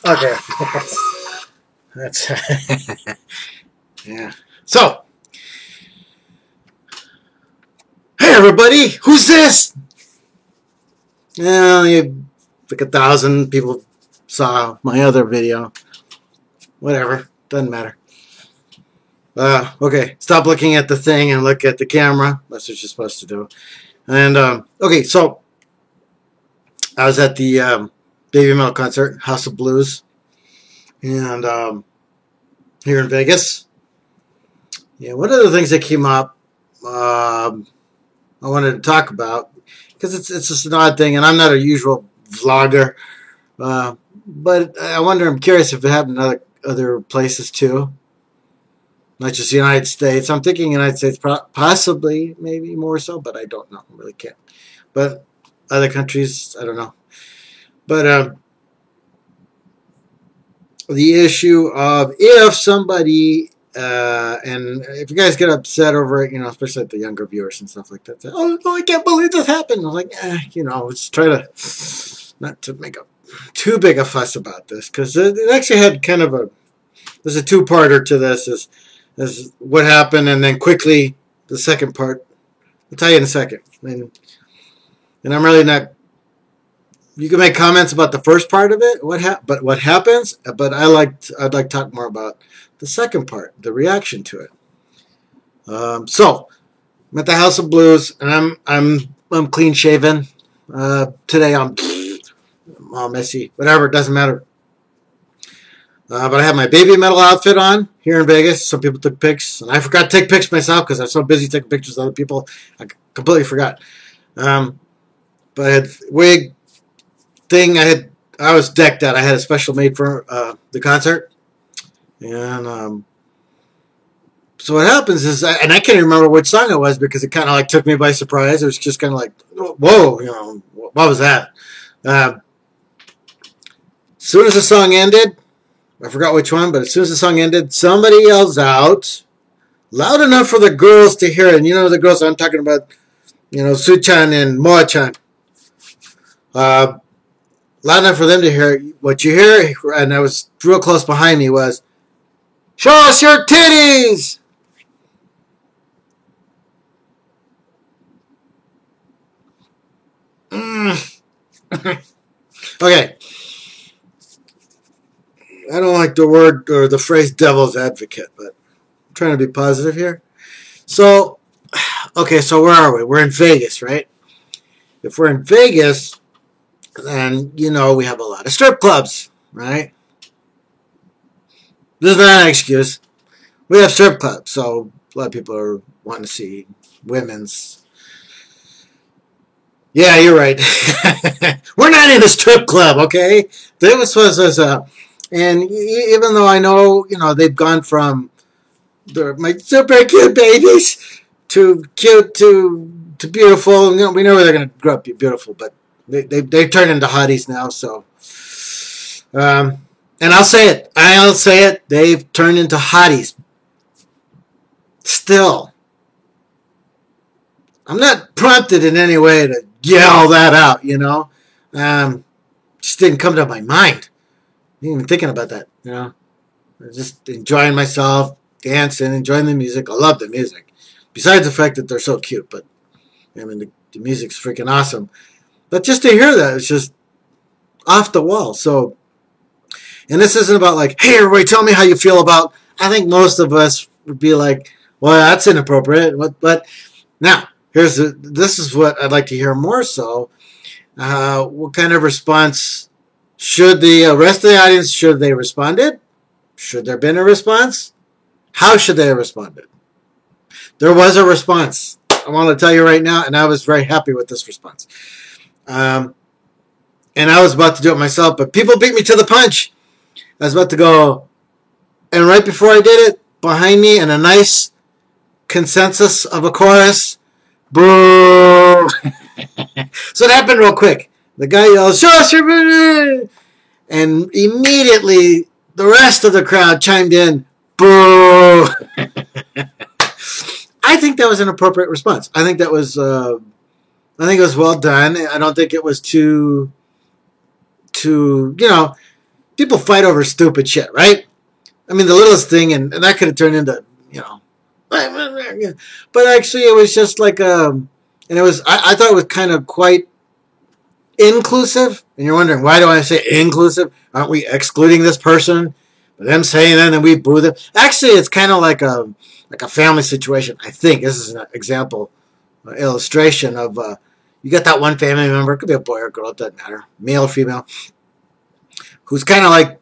Okay. That's yeah. So, hey everybody, who's this? Well, like 1,000 people saw my other video. Whatever, doesn't matter. Okay, stop looking at the thing and look at the camera. That's what you're supposed to do. And okay, so I was at the Baby Metal concert, House of Blues, and here in Vegas. Yeah, one of the things that came up, I wanted to talk about because it's just an odd thing, and I'm not a usual vlogger, but I'm curious if it happened in other places too, not just the United States. I'm thinking United States, possibly, maybe more so, but I don't know. I really can't. But other countries, I don't know. But the issue of if somebody, and if you guys get upset over it, especially like the younger viewers and stuff like that, say, oh, I can't believe this happened. I'm like, let's try to not to make too big a fuss about this, because it actually had kind of there's a two-parter to this, is what happened, and then quickly the second part. I'll tell you in a second. And I'm really not. You can make comments about the first part of it, but what happens. But I'd like to talk more about the second part, the reaction to it. So I'm at the House of Blues, and I'm clean shaven. Today I'm all messy. Whatever, it doesn't matter. But I have my Baby Metal outfit on here in Vegas. Some people took pics, and I forgot to take pics myself because I'm so busy taking pictures of other people. I completely forgot. But I had wig thing. I was decked out. I had a special made for the concert, and so what happens is, and I can't even remember which song it was because it kind of like took me by surprise. It was just kind of like, whoa, what was that? As soon as the song ended. I forgot which one, but as soon as the song ended, somebody yells out loud enough for the girls to hear it. And the girls I'm talking about, Su-chan and Moa-chan. Loud enough for them to hear it. What you hear, and I was real close behind me, was, show us your titties! Okay. I don't like the word or the phrase devil's advocate, but I'm trying to be positive here. So, okay, so where are we? We're in Vegas, right? If we're in Vegas, then, we have a lot of strip clubs, right? This is not an excuse. We have strip clubs, so a lot of people are wanting to see women's. Yeah, you're right. We're not in a strip club, okay? This was and even though I know, they've gone from my super cute babies to cute to beautiful. We know they're going to grow up beautiful, but they've turned into hotties now. So, and I'll say it. They've turned into hotties. Still, I'm not prompted in any way to yell that out. Just didn't come to my mind. Even thinking about that, just enjoying myself, dancing, enjoying the music. I love the music. Besides the fact that they're so cute, but the music's freaking awesome. But just to hear that, it's just off the wall. So, and this isn't about like, hey, everybody, tell me how you feel about. I think most of us would be like, well, that's inappropriate. But now, this is what I'd like to hear more so. What kind of response? Should the rest of the audience, should they responded? Should there have been a response? How should they have responded? There was a response. I want to tell you right now, and I was very happy with this response. And I was about to do it myself, but people beat me to the punch. I was about to go, and right before I did it, behind me in a nice consensus of a chorus, boo! So it happened real quick. The guy yells, show us your boo! And immediately the rest of the crowd chimed in, boo! I think that was an appropriate response. I think that was, I think it was well done. I don't think it was too, people fight over stupid shit, right? I mean, the littlest thing, and that could have turned into, you know, but actually, it was just like and it was. I thought it was kind of quite inclusive. And you're wondering, why do I say inclusive? Aren't we excluding this person? But them saying that, and then we boo them. Actually, it's kind of like a family situation. I think this is an example, illustration of you got that one family member. It could be a boy or a girl. It doesn't matter, male or female, who's kind of like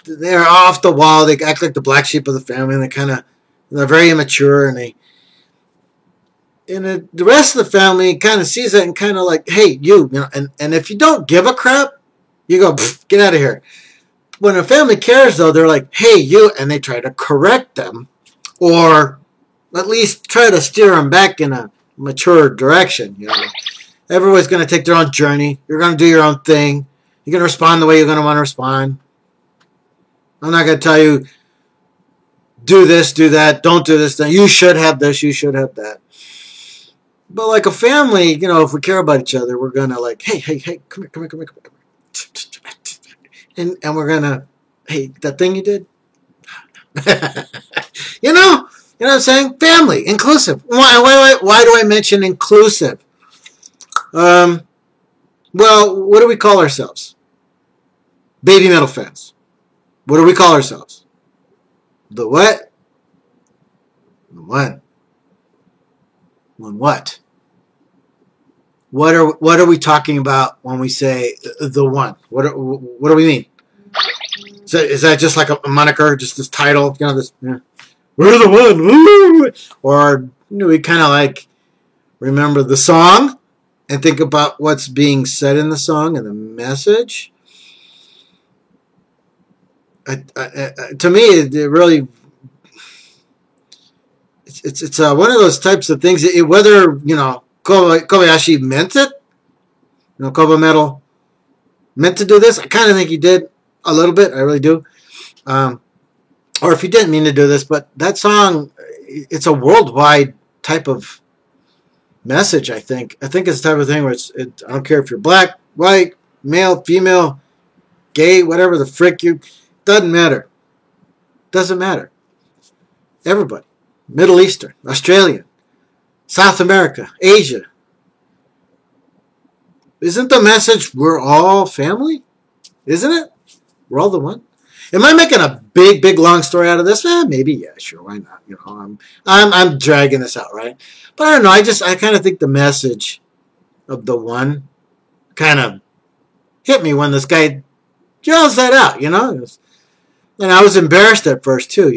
they're off the wall. They act like the black sheep of the family, and they're very immature, and the rest of the family kind of sees it and kind of like, hey, you know, and if you don't give a crap, you go, get out of here. When a family cares, though, they're like, hey, you, and they try to correct them, or at least try to steer them back in a mature direction. You know, everybody's going to take their own journey. You're going to do your own thing. You're going to respond the way you're going to want to respond. I'm not going to tell you, do this, do that, don't do this, then you should have this, you should have that. But like a family, you know, if we care about each other, we're going to like, hey, come here. And we're going to, hey, that thing you did? You know what I'm saying? Family, inclusive. Why do I mention inclusive? Well, what do we call ourselves? Baby metal fans. What do we call ourselves? The what? The what? On what? What are we talking about when we say the one? What do we mean? So is that just like a moniker, just this title? You know, this. Yeah. We're the one. Woo! Or we kind of like remember the song and think about what's being said in the song and the message. To me, it really. It's one of those types of things. Whether Kobayashi meant it, Koba Metal meant to do this. I kind of think he did a little bit. I really do. Or if he didn't mean to do this, but that song, it's a worldwide type of message. I think it's the type of thing where I don't care if you're black, white, male, female, gay, whatever the frick you. Doesn't matter. Doesn't matter. Everybody. Middle Eastern, Australian, South America, Asia. Isn't the message we're all family? Isn't it? We're all the one. Am I making a big long story out of this? Maybe, yeah, sure, why not? I'm dragging this out, right? But I don't know. I kind of think the message of the one kind of hit me when this guy yells that out, And I was embarrassed at first too,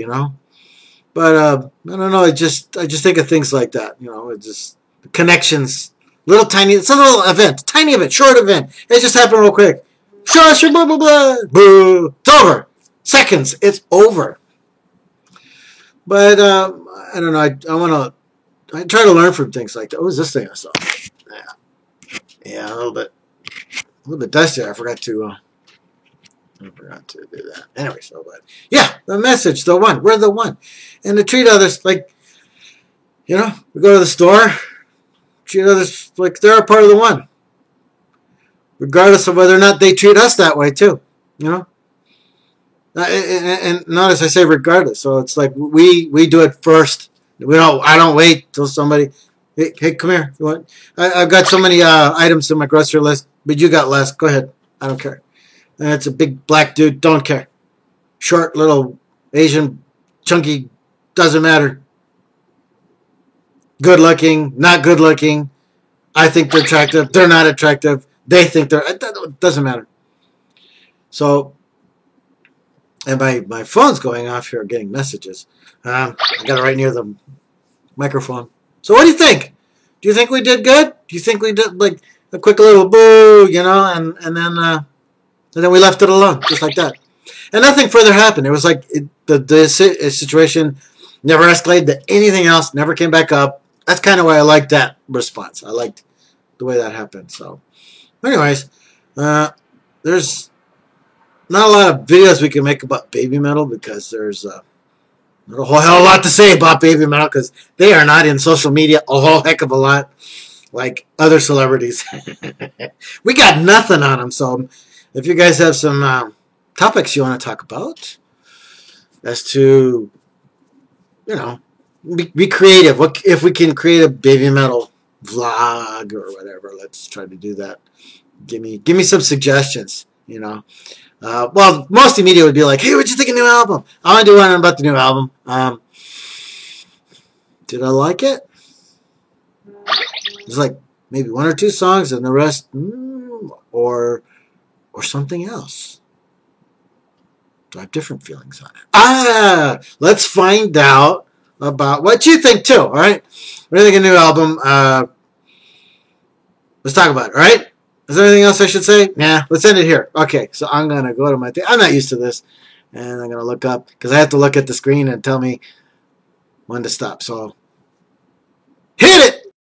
But I don't know. I just think of things like that. It's just connections, little tiny. It's a little event, tiny event, short event. It just happened real quick. Sure, blah blah blah. Boo! It's over. Seconds. It's over. But I don't know. I try to learn from things like that. What was this thing I saw? Yeah, a little bit dusty. I forgot to do that. Anyway, but yeah, the message, the one. We're the one. And to treat others like, we go to the store, treat others like they're a part of the one. Regardless of whether or not they treat us that way too, And notice I say regardless. So it's like we do it first. I don't wait till somebody, hey, come here. You want? I've got so many items in my grocery list, but you got less. Go ahead. I don't care. And it's a big black dude. Don't care. Short, little, Asian, chunky, doesn't matter. Good looking, not good looking. I think they're attractive. They're not attractive. They think they're. It doesn't matter. So, and my phone's going off here, getting messages. I got it right near the microphone. So, what do you think? Do you think we did good? Do you think we did like a quick little boo, and then we left it alone, just like that. And nothing further happened. It was like the situation never escalated to anything else, never came back up. That's kind of why I liked that response. I liked the way that happened. So, anyways, there's not a lot of videos we can make about baby metal because there's not a whole hell of a lot to say about baby metal because they are not in social media a whole heck of a lot like other celebrities. We got nothing on them, so if you guys have some topics you want to talk about, as to, you know, be creative. What if we can create a baby metal vlog or whatever? Let's try to do that. Give me some suggestions. You know, well, most media would be like, "Hey, what'd you think of the new album?" I want to do one about the new album. Did I like it? It's like maybe one or two songs, and the rest, or something else. Do I have different feelings on it? Let's find out about what you think too. All right, what do you think of the new album? Let's talk about it. All right. Is there anything else I should say? Nah. Let's end it here. Okay. So I'm gonna go to my thing. I'm not used to this, and I'm gonna look up because I have to look at the screen and tell me when to stop. So hit it.